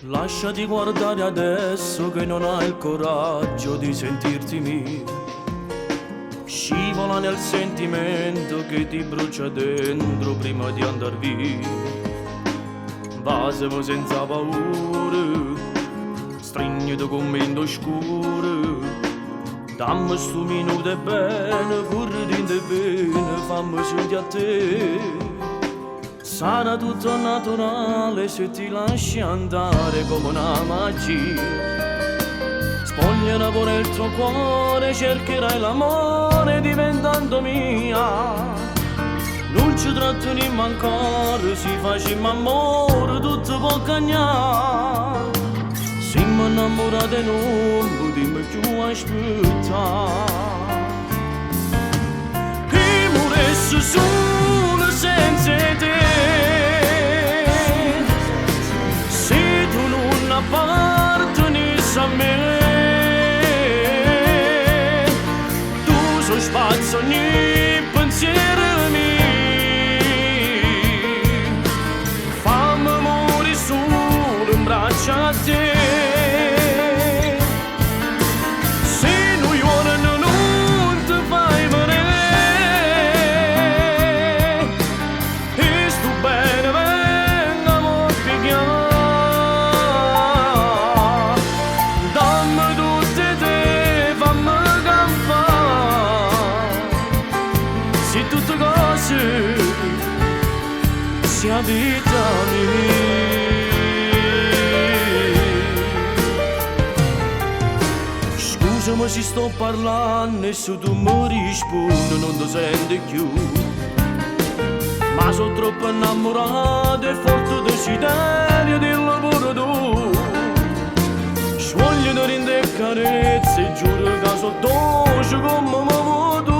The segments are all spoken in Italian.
Lasciati guardare adesso che non hai il coraggio di sentirti mio. Scivola nel sentimento che ti brucia dentro prima di andar via. Vasemo senza paura, strigniti con mente scura. Dammi sto minuto e bene, corri di bene, fammi sentire a te. Sarà tutto naturale se ti lasci andare come una magia. Spoglierà pure il tuo cuore, cercherai l'amore diventando mia. Non ci trattenimmo ancora, si facciamo amore, tutto può cagnare. Siamo innamorati e non potremmo più aspettare. Che moresse solo senza te. Appartenesse a me, tu sei spazio ogni pensiero mio. Fammi morire solo in braccia a te. Se noi ora non ti fai vedere, e sto bene venga a pigliare. Sia vita mia. Scusami se sto parlando e se tu mi rispondi non ti senti più. Ma sono troppo innamorato e forte desiderio del lavoro tu. Svoglio di rendere carezze e giuro che sono dolce come mi vuoi tu.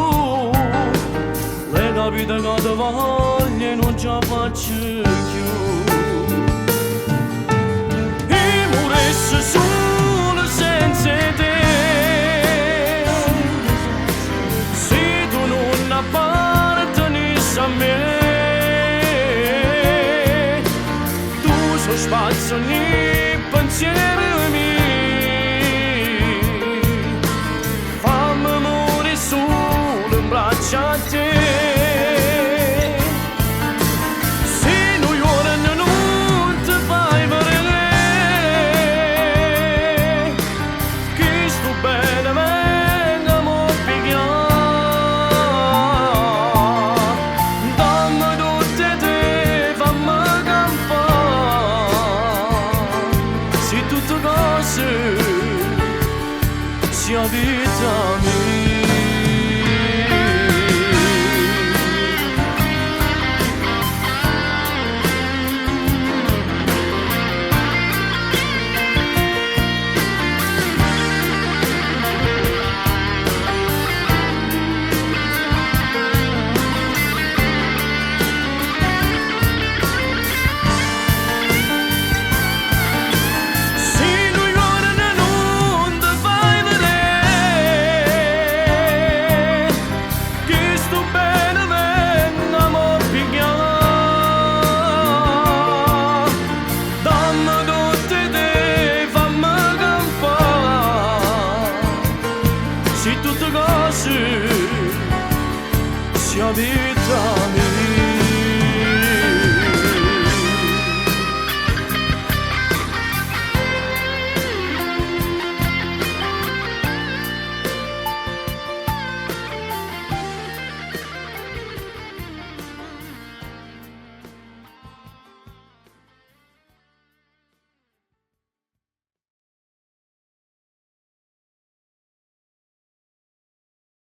Le capite che ti voglio e non ce la faccio più. E moresse solo senza te. Se tu non appartenessi a me, tu sei spazio ogni pensiero mio. Fammi morire solo in braccia a te. Sia vita mia. Se tutte cose sia vita mia.